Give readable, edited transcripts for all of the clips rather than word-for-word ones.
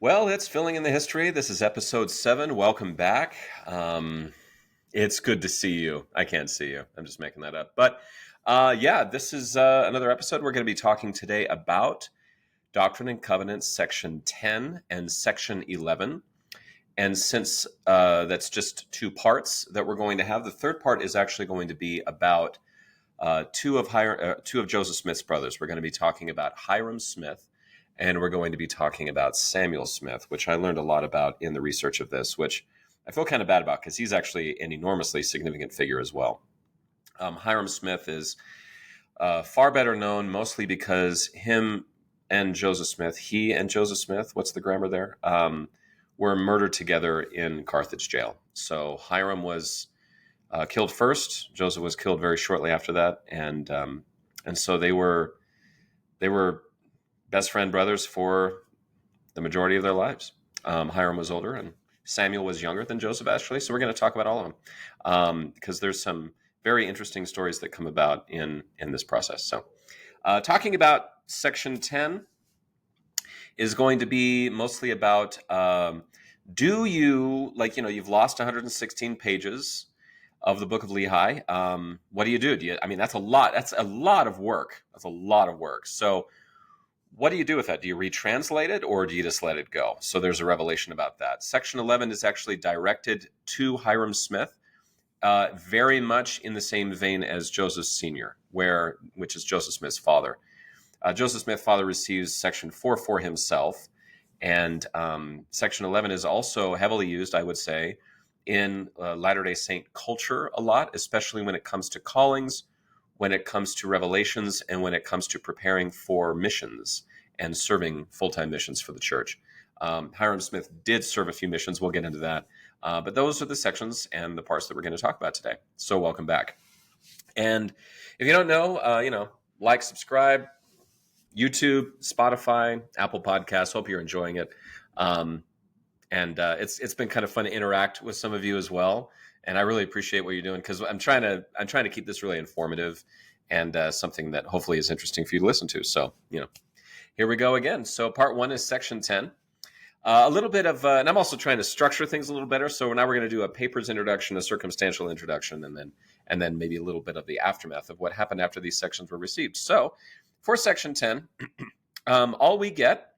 Well, it's Filling in the History. This is episode 7. Welcome back. It's good to see you. I can't see you. I'm just making that up. But yeah, this is another episode. We're going to be talking today about Doctrine and Covenants, section 10 and section 11. And since that's just two parts that we're going to have, the third part is actually going to be about two of Joseph Smith's brothers. We're going to be talking about Hyrum Smith, and we're going to be talking about Samuel Smith, which I learned a lot about in the research of this, which I feel kind of bad about because he's actually an enormously significant figure as well. Hyrum Smith is far better known mostly because he and Joseph Smith, what's the grammar there, were murdered together in Carthage jail. So Hyrum was killed first. Joseph was killed very shortly after that, and so they were best friend brothers for the majority of their lives. Hyrum was older, and Samuel was younger than Joseph, actually. So we're going to talk about all of them because there's some very interesting stories that come about in this process. So talking about section 10 is going to be mostly about do you, you've lost 116 pages of the book of Lehi. What do you do? That's a lot. That's a lot of work. So what do you do with that? Do you retranslate it or do you just let it go? So there's a revelation about that. Section 11 is actually directed to Hyrum Smith, very much in the same vein as Joseph Sr., which is Joseph Smith's father. Joseph Smith's father receives section 4 for himself, and section 11 is also heavily used, I would say, in Latter-day Saint culture a lot, especially when it comes to callings, when it comes to revelations, and when it comes to preparing for missions and serving full-time missions for the church. Hyrum Smith did serve a few missions. We'll get into that. But those are the sections and the parts that we're going to talk about today. So welcome back. And if you don't know, like, subscribe, YouTube, Spotify, Apple Podcasts. Hope you're enjoying it. And it's been kind of fun to interact with some of you as well. And I really appreciate what you're doing because I'm trying to keep this really informative and something that hopefully is interesting for you to listen to. So, here we go again. So part 1 is section 10. A little bit of, and I'm also trying to structure things a little better. So now we're going to do a papers introduction, a circumstantial introduction, and then maybe a little bit of the aftermath of what happened after these sections were received. So for section 10, all we get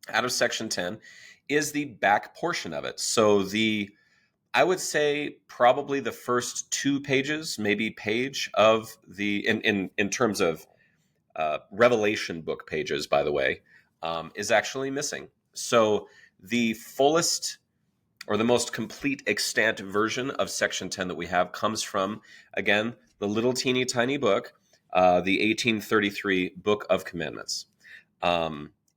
out of section 10 is the back portion of it. So I would say probably the first 2 pages, maybe page of the, in terms of Revelation book pages, by the way, is actually missing. So the fullest or the most complete extant version of section 10 that we have comes from, again, the little teeny tiny book, the 1833 Book of Commandments.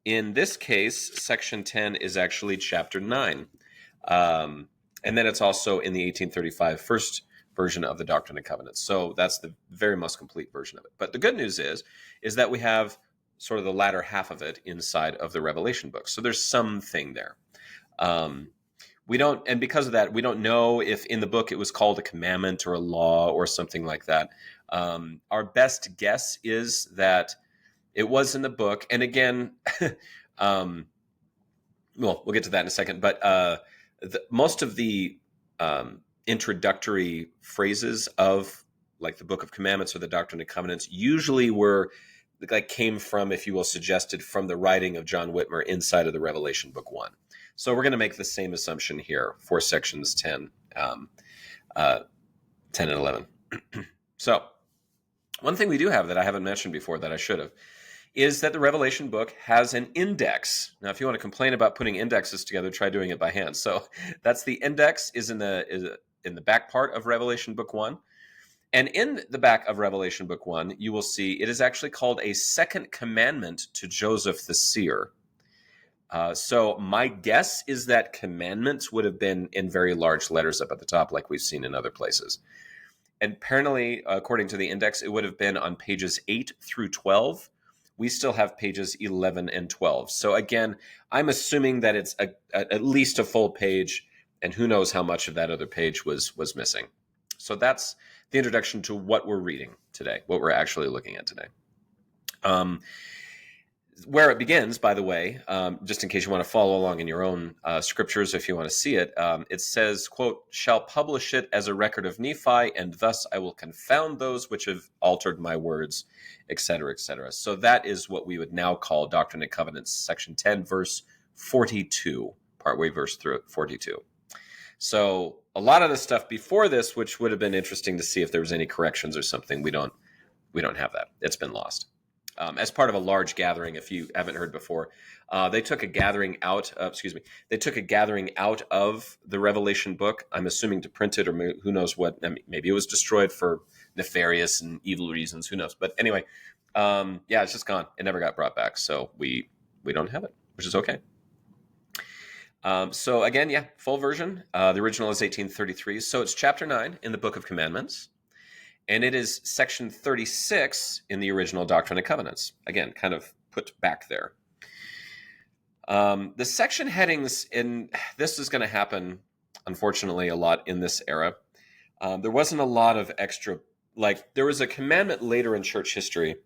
In this case, section 10 is actually chapter 9. And then it's also in the 1835 first version of the Doctrine and Covenants. So that's the very most complete version of it. But the good news is that we have sort of the latter half of it inside of the Revelation book. So there's something there. We don't, and because of that, we don't know if in the book it was called a commandment or a law or something like that. Our best guess is that it was in the book. And again, well, we'll get to that in a second. But most of the introductory phrases of like the Book of Commandments or the Doctrine and Covenants usually came from, if you will, suggested from the writing of John Whitmer inside of the Revelation Book 1. So we're going to make the same assumption here for sections 10 and 11. So one thing we do have that I haven't mentioned before that I should have is that the Revelation book has an index. Now, if you want to complain about putting indexes together, try doing it by hand. So that's the index is in the back part of Revelation Book 1. And in the back of Revelation Book 1, you will see it is actually called a second commandment to Joseph the seer. So my guess is that commandments would have been in very large letters up at the top like we've seen in other places. And apparently, according to the index, it would have been on pages 8 through 12. We still have pages 11 and 12. So again, I'm assuming that it's at least a full page, and who knows how much of that other page was missing. So that's the introduction to what we're reading today, what we're actually looking at today. Where it begins, by the way, just in case you want to follow along in your own scriptures, if you want to see it, it says, quote, shall publish it as a record of Nephi, and thus I will confound those which have altered my words, etc., etc. So that is what we would now call Doctrine and Covenants, section 10, verse 42, partway verse 42. So a lot of the stuff before this, which would have been interesting to see if there was any corrections or something, we don't have that. It's been lost. As part of a large gathering, if you haven't heard before, they took a gathering out. They took a gathering out of the Revelation book. I'm assuming to print it, or who knows what. I mean, maybe it was destroyed for nefarious and evil reasons. Who knows? But anyway, it's just gone. It never got brought back, so we don't have it, which is okay. So again, full version. The original is 1833. So it's chapter 9 in the Book of Commandments. And it is section 36 in the original Doctrine and Covenants. Again, kind of put back there. The section headings, this is going to happen, unfortunately, a lot in this era. There wasn't a lot of extra, there was a commandment later in church history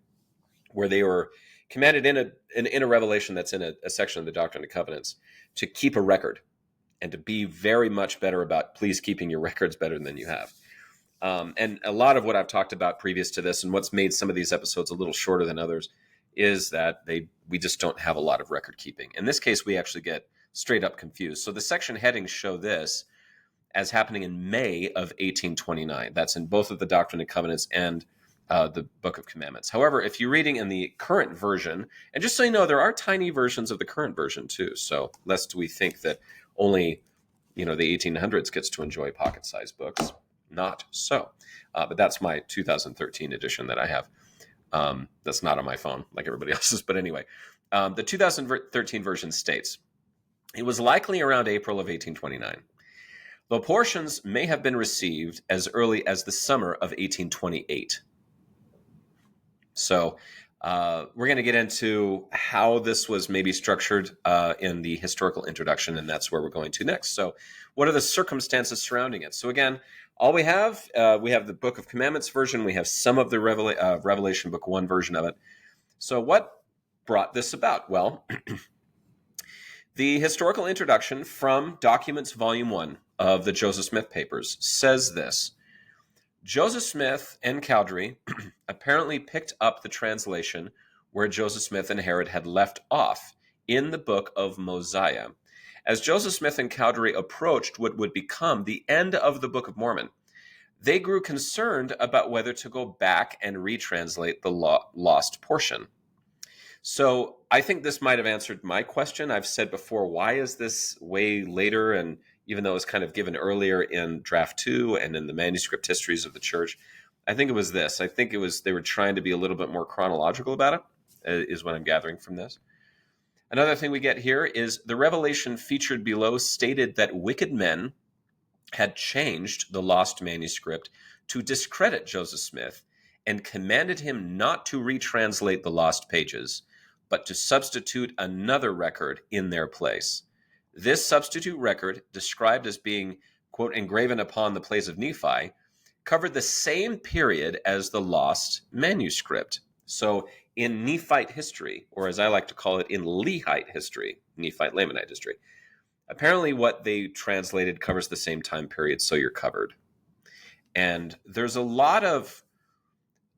where they were commanded in a revelation that's in a section of the Doctrine and Covenants to keep a record and to be very much better about please keeping your records better than you have. And a lot of what I've talked about previous to this and what's made some of these episodes a little shorter than others is that we just don't have a lot of record keeping. In this case, we actually get straight up confused. So the section headings show this as happening in May of 1829. That's in both of the Doctrine and Covenants and the Book of Commandments. However, if you're reading in the current version, and just so you know, there are tiny versions of the current version too. So lest we think that only, the 1800s gets to enjoy pocket-sized books. Not so. But that's my 2013 edition that I have. That's not on my phone like everybody else's. But anyway, the 2013 version states, it was likely around April of 1829, though portions may have been received as early as the summer of 1828. So we're going to get into how this was maybe structured in the historical introduction, and that's where we're going to next. So what are the circumstances surrounding it? So again, all we have the Book of Commandments version. We have some of the Revelation Book 1 version of it. So what brought this about? Well, the historical introduction from Documents Volume 1 of the Joseph Smith Papers says this. Joseph Smith and Cowdery apparently picked up the translation where Joseph Smith and Herod had left off in the Book of Mosiah. As Joseph Smith and Cowdery approached what would become the end of the Book of Mormon, they grew concerned about whether to go back and retranslate the lost portion. So I think this might have answered my question. I've said before, why is this way later? And even though it was kind of given earlier in draft 2 and in the manuscript histories of the church, I think it was this. I think it was they were trying to be a little bit more chronological about it, is what I'm gathering from this. Another thing we get here is the revelation featured below stated that wicked men had changed the lost manuscript to discredit Joseph Smith and commanded him not to retranslate the lost pages, but to substitute another record in their place. This substitute record, described as being, quote, engraven upon the place of Nephi, covered the same period as the lost manuscript. So in Nephite history, or as I like to call it, in Lehite history, Nephite-Lamanite history, apparently what they translated covers the same time period, so you're covered. And there's a lot of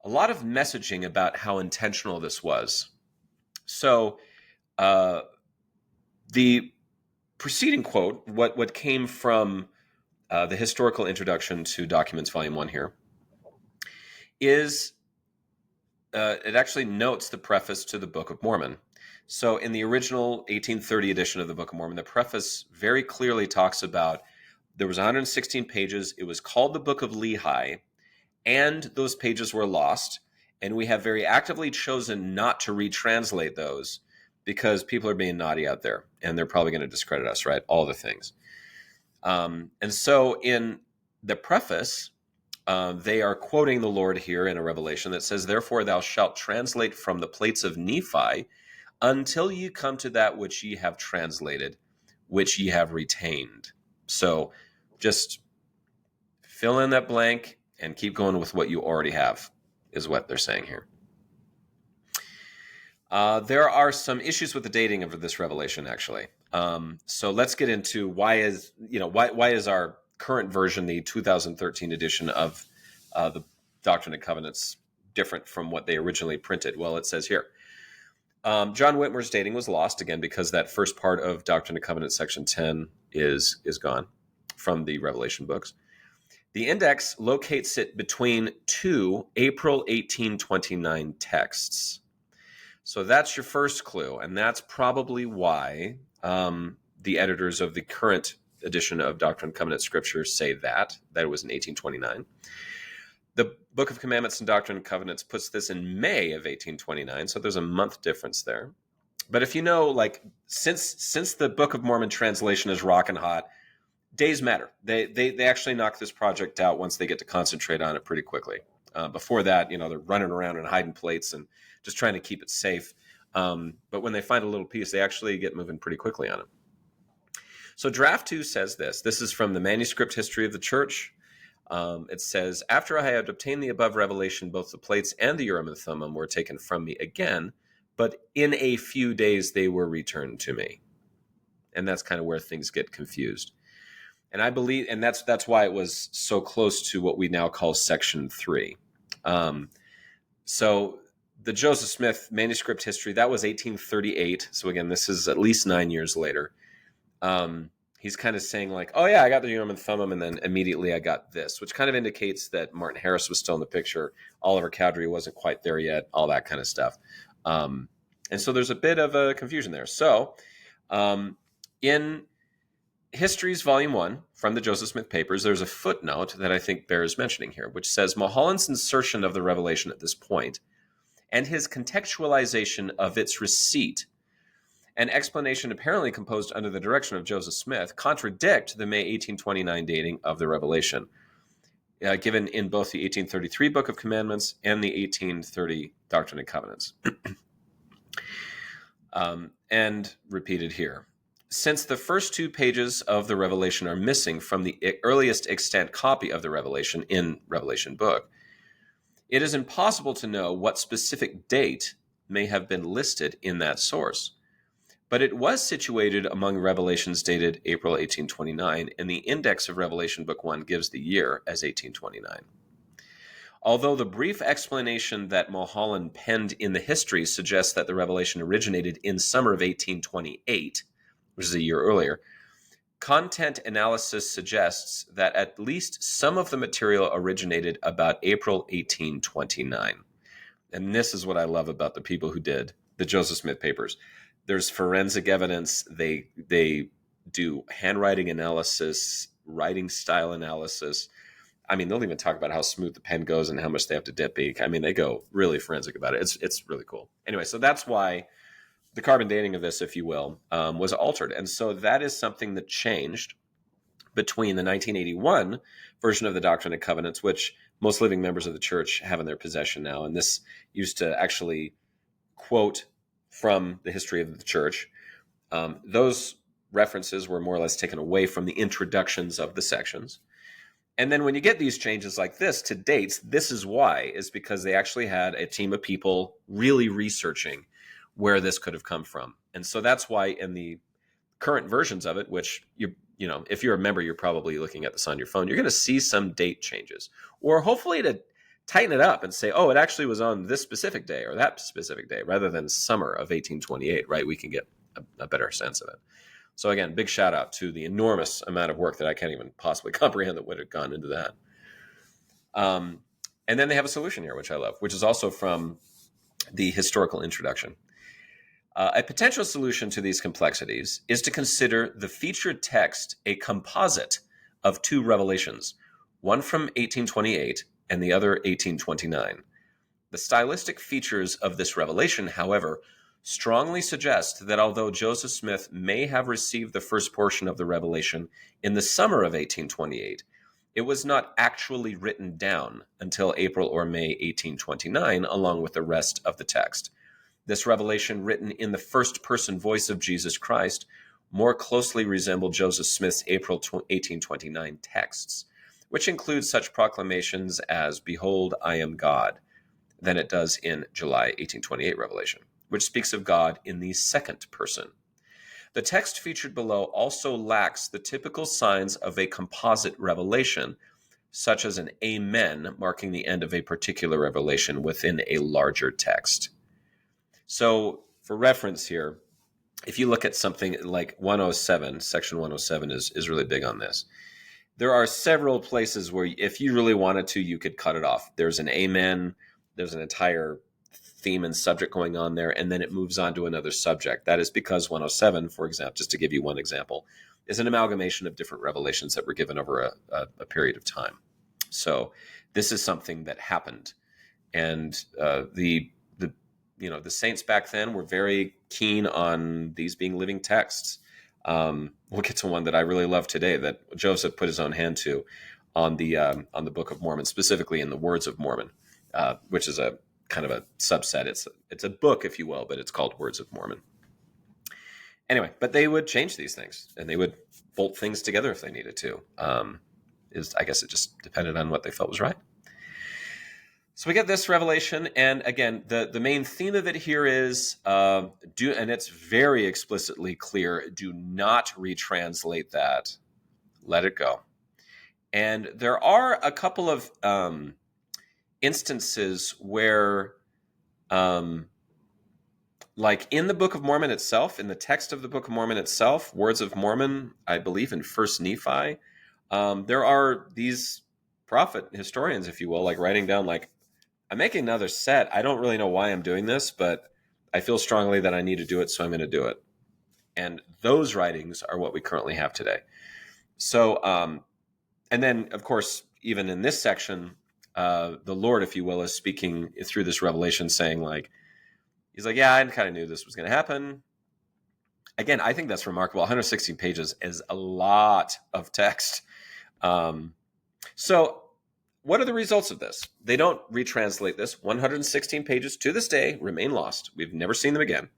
messaging about how intentional this was. So the preceding quote, what came from the historical introduction to Documents Volume 1 here, is it actually notes the preface to the Book of Mormon. So in the original 1830 edition of the Book of Mormon, the preface very clearly talks about there was 116 pages. It was called the Book of Lehi, and those pages were lost. And we have very actively chosen not to retranslate those because people are being naughty out there, and they're probably going to discredit us, right? All the things. And so in the preface, they are quoting the Lord here in a revelation that says, therefore thou shalt translate from the plates of Nephi until you come to that which ye have translated, which ye have retained. So just fill in that blank and keep going with what you already have, is what they're saying here. There are some issues with the dating of this revelation, actually. So let's get into why is our current version, the 2013 edition of the Doctrine and Covenants, different from what they originally printed? Well, it says here, John Whitmer's dating was lost again because that first part of Doctrine and Covenants, section 10, is gone from the Revelation books. The index locates it between two April 1829 texts. So that's your first clue, and that's probably why the editors of the current edition of Doctrine and Covenant Scripture say that it was in 1829. The Book of Commandments and Doctrine and Covenants puts this in May of 1829, so there's a month difference there. But if you know, like, since the Book of Mormon translation is rocking hot, days matter. They actually knock this project out once they get to concentrate on it pretty quickly. Before that, they're running around and hiding plates and just trying to keep it safe. But when they find a little piece, they actually get moving pretty quickly on it. So draft 2 says this. This is from the Manuscript History of the Church. It says, after I had obtained the above revelation, both the plates and the Urim and Thummim were taken from me again, but in a few days they were returned to me. And that's kind of where things get confused. And I believe, and that's why it was so close to what we now call section 3. So the Joseph Smith manuscript history, that was 1838. So again, this is at least 9 years later. He's kind of saying like, oh yeah, I got the Urim and Thummim, and then immediately I got this, which kind of indicates that Martin Harris was still in the picture. Oliver Cowdery wasn't quite there yet, all that kind of stuff. And so there's a bit of a confusion there. So in Histories, Volume 1, from the Joseph Smith Papers, there's a footnote that I think bears mentioning here, which says Mulholland's insertion of the revelation at this point and his contextualization of its receipt, an explanation apparently composed under the direction of Joseph Smith, contradict the May 1829 dating of the revelation, given in both the 1833 Book of Commandments and the 1830 Doctrine and Covenants, and repeated here. Since the first 2 pages of the Revelation are missing from the earliest extant copy of the Revelation in Revelation book, it is impossible to know what specific date may have been listed in that source. But it was situated among revelations dated April 1829, and the index of Revelation Book 1 gives the year as 1829. Although the brief explanation that Mulholland penned in the history suggests that the revelation originated in summer of 1828, which is a year earlier, content analysis suggests that at least some of the material originated about April 1829. And this is what I love about the people who did the Joseph Smith Papers. There's forensic evidence. They do handwriting analysis, writing style analysis. I mean, they'll even talk about how smooth the pen goes and how much they have to dip ink. I mean, they go really forensic about it. It's really cool. Anyway, so that's why the carbon dating of this, if you will, was altered. And so that is something that changed between the 1981 version of the Doctrine and Covenants, which most living members of the church have in their possession now. And this used to actually quote from the history of the church. Those references were more or less taken away from the introductions of the sections. And then when you get these changes like this to dates, this is why, is because they actually had a team of people really researching where this could have come from. And so that's why in the current versions of it, which if you're a member, you're probably looking at this on your phone, you're going to see some date changes, or hopefully to tighten it up and say, oh, it actually was on this specific day or that specific day, rather than summer of 1828, right? We can get a better sense of it. So again, big shout out to the enormous amount of work that I can't even possibly comprehend that would have gone into that. And then they have a solution here, which I love, which is also from the historical introduction. A potential solution to these complexities is to consider the featured text a composite of 2 revelations, one from 1828 and the other 1829. The stylistic features of this revelation, however, strongly suggest that although Joseph Smith may have received the first portion of the revelation in the summer of 1828, it was not actually written down until April or May 1829, along with the rest of the text. This revelation, written in the first-person voice of Jesus Christ, more closely resembled Joseph Smith's April 1829 texts, which includes such proclamations as, "Behold, I am God," than it does in July 1828 revelation, which speaks of God in the second person. The text featured below also lacks the typical signs of a composite revelation, such as an amen marking the end of a particular revelation within a larger text. So, for reference here, if you look at something like 107, section 107 is really big on this. There are several places where if you really wanted to, you could cut it off. There's an amen, there's an entire theme and subject going on there, and then it moves on to another subject. That is because 107, for example, just to give you one example, is an amalgamation of different revelations that were given over a period of time. So this is something that happened. And the saints back then were very keen on these being living texts. We'll get to one that I really love today that Joseph put his own hand to on the Book of Mormon, specifically in the Words of Mormon, which is a kind of a subset. It's a book, if you will, but it's called Words of Mormon. Anyway, but they would change these things and they would bolt things together if they needed to. I guess it just depended on what they felt was right. So we get this revelation, and again, the main theme of it here is and it's very explicitly clear: do not retranslate that. Let it go. And there are a couple of instances where, like in the Book of Mormon itself, in the text of the Book of Mormon itself, Words of Mormon, I believe in First Nephi, there are these prophet historians, if you will, like writing down like, I'm making another set. I don't really know why I'm doing this, but I feel strongly that I need to do it, so I'm going to do it. And those writings are what we currently have today. So, and then, of course, even in this section, the Lord, if you will, is speaking through this revelation, saying like, he's like, yeah, I kind of knew this was going to happen. Again, I think that's remarkable. 116 pages is a lot of text. So what are the results of this? They don't retranslate this. 116 pages to this day remain lost. We've never seen them again.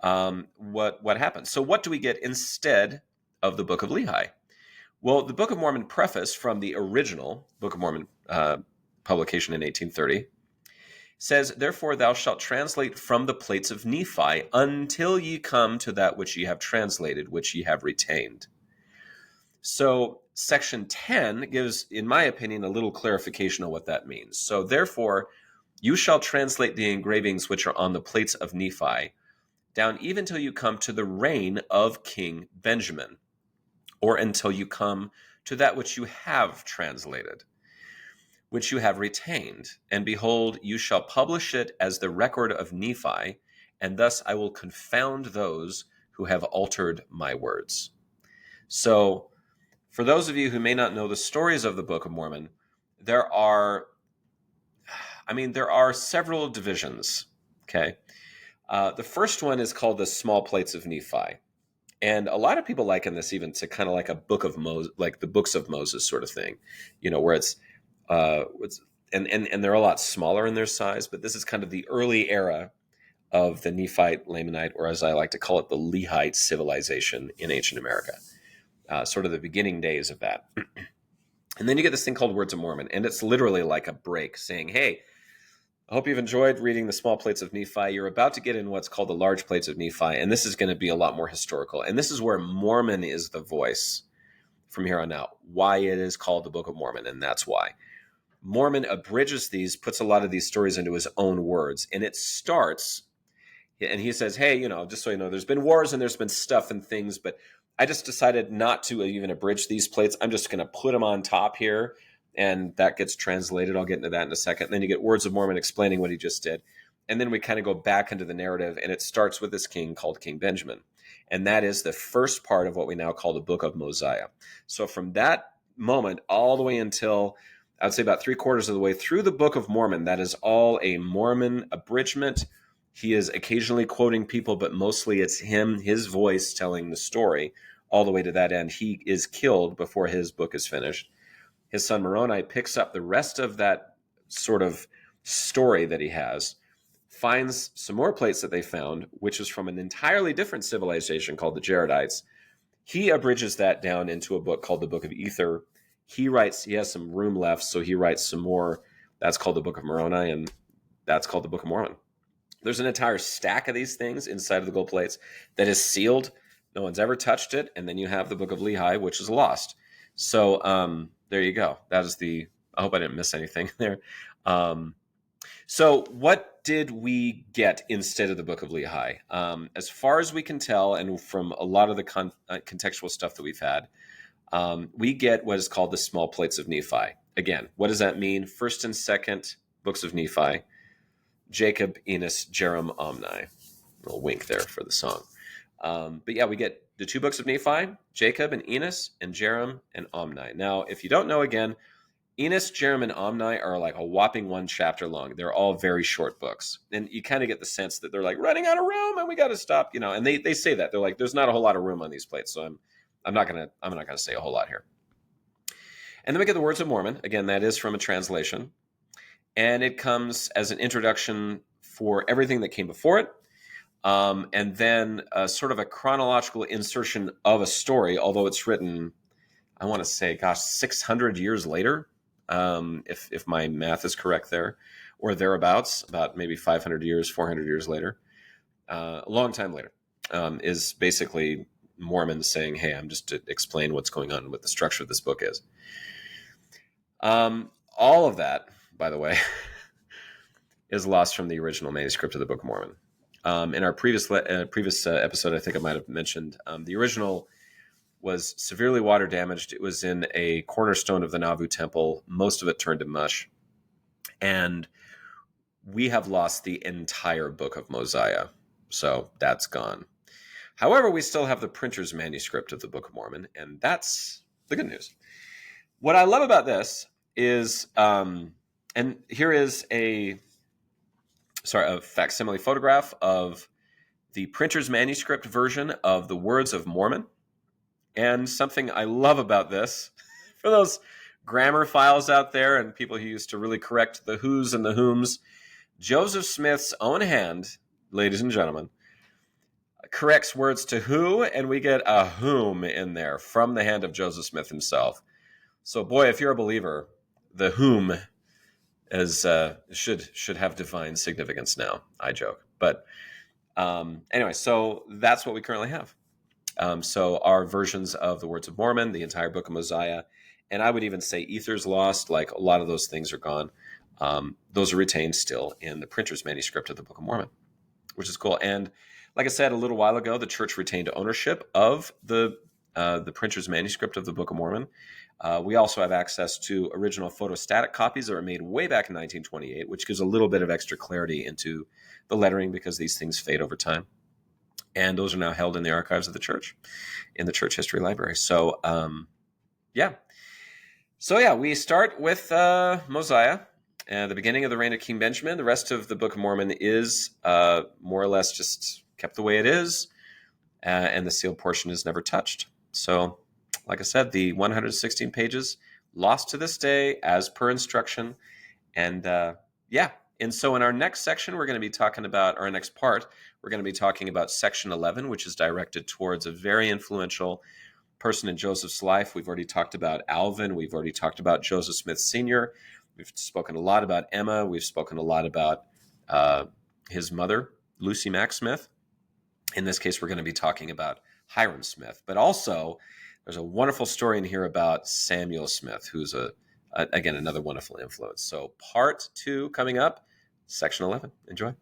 What happened? So what do we get instead of the Book of Lehi? Well, the Book of Mormon preface from the original Book of Mormon publication in 1830 says, therefore thou shalt translate from the plates of Nephi until ye come to that which ye have translated, which ye have retained. So section 10 gives, in my opinion, a little clarification of what that means. So therefore, you shall translate the engravings which are on the plates of Nephi down even till you come to the reign of King Benjamin, or until you come to that which you have translated, which you have retained. And behold, you shall publish it as the record of Nephi, and thus I will confound those who have altered my words. So, for those of you who may not know the stories of the Book of Mormon, there are several divisions, okay? The first one is called the Small Plates of Nephi. And a lot of people liken this even to kind of like a book of Moses, like the books of Moses sort of thing, where it's they're a lot smaller in their size, but this is kind of the early era of the Nephite, Lamanite, or as I like to call it, the Lehite civilization in ancient America. Sort of the beginning days of that. And then you get this thing called Words of Mormon, and it's literally like a break saying, hey, I hope you've enjoyed reading the Small Plates of Nephi. You're about to get in what's called the Large Plates of Nephi, and this is going to be a lot more historical. And this is where Mormon is the voice from here on out, why it is called the Book of Mormon, and that's why. Mormon abridges these, puts a lot of these stories into his own words, and it starts, and he says, hey, just so you know, there's been wars and there's been stuff and things, but I just decided not to even abridge these plates. I'm just going to put them on top here, and that gets translated. I'll get into that in a second. And then you get Words of Mormon explaining what he just did. And then we kind of go back into the narrative, and it starts with this king called King Benjamin. And that is the first part of what we now call the Book of Mosiah. So from that moment all the way until, I would say about 3/4 of the way through the Book of Mormon, that is all a Mormon abridgment. He is occasionally quoting people, but mostly it's him, his voice telling the story all the way to that end. He is killed before his book is finished. His son Moroni picks up the rest of that sort of story that he has, finds some more plates that they found, which is from an entirely different civilization called the Jaredites. He abridges that down into a book called the Book of Ether. He has some room left, so he writes some more. That's called the Book of Moroni, and that's called the Book of Mormon. There's an entire stack of these things inside of the gold plates that is sealed. No one's ever touched it. And then you have the Book of Lehi, which is lost. So there you go. That is the. I hope I didn't miss anything there. So what did we get instead of the Book of Lehi? As far as we can tell, and from a lot of the contextual stuff that we've had, we get what is called the small plates of Nephi. Again, what does that mean? First and second books of Nephi. Jacob, Enos, Jerem, Omni. A little wink there for the song. But yeah, we get the 2 books of Nephi, Jacob and Enos, and Jerem and Omni. Now, if you don't know, again, Enos, Jerem, and Omni are like a whopping 1 chapter long. They're all very short books. And you kind of get the sense that they're like running out of room and we got to stop, and they say that. They're like, there's not a whole lot of room on these plates. So I'm not gonna say a whole lot here. And then we get the Words of Mormon. Again, that is from a translation. And it comes as an introduction for everything that came before it. And then sort of a chronological insertion of a story, although it's written, I want to say, 600 years later, if my math is correct there, or thereabouts, about maybe 500 years, 400 years later, a long time later, is basically Mormons saying, hey, I'm just to explain what's going on and what the structure of this book is. All of that, by the way, is lost from the original manuscript of the Book of Mormon. In our previous episode, I think I might have mentioned, the original was severely water damaged. It was in a cornerstone of the Nauvoo temple. Most of it turned to mush. And we have lost the entire Book of Mosiah. So that's gone. However, we still have the printer's manuscript of the Book of Mormon, and that's the good news. What I love about this is, and here is a facsimile photograph of the printer's manuscript version of the Words of Mormon. And something I love about this, for those grammar files out there and people who used to really correct the who's and the whom's, Joseph Smith's own hand, ladies and gentlemen, corrects words to who, and we get a whom in there from the hand of Joseph Smith himself. So, boy, if you're a believer, the whom is should have divine significance now. I joke, but anyway, so that's what we currently have. So our versions of the Words of Mormon, the entire Book of Mosiah, and I would even say Ether's lost. Like a lot of those things are gone. Those are retained still in the printer's manuscript of the Book of Mormon, which is cool. And like I said a little while ago, the church retained ownership of the printer's manuscript of the Book of Mormon. We also have access to original photostatic copies that were made way back in 1928, which gives a little bit of extra clarity into the lettering because these things fade over time. And those are now held in the archives of the church, in the Church History Library. So, yeah. So, yeah, we start with Mosiah, the beginning of the reign of King Benjamin. The rest of the Book of Mormon is more or less just kept the way it is, and the sealed portion is never touched. So, like I said, the 116 pages lost to this day as per instruction. And yeah. And so in our next section, we're going to be talking about, our next part, we're going to be talking about section 11, which is directed towards a very influential person in Joseph's life. We've already talked about Alvin. We've already talked about Joseph Smith Sr. We've spoken a lot about Emma. We've spoken a lot about his mother, Lucy Mack Smith. In this case, we're going to be talking about Hiram Smith. But also, there's a wonderful story in here about Samuel Smith, who's again, another wonderful influence. So part 2 coming up, section 11. Enjoy.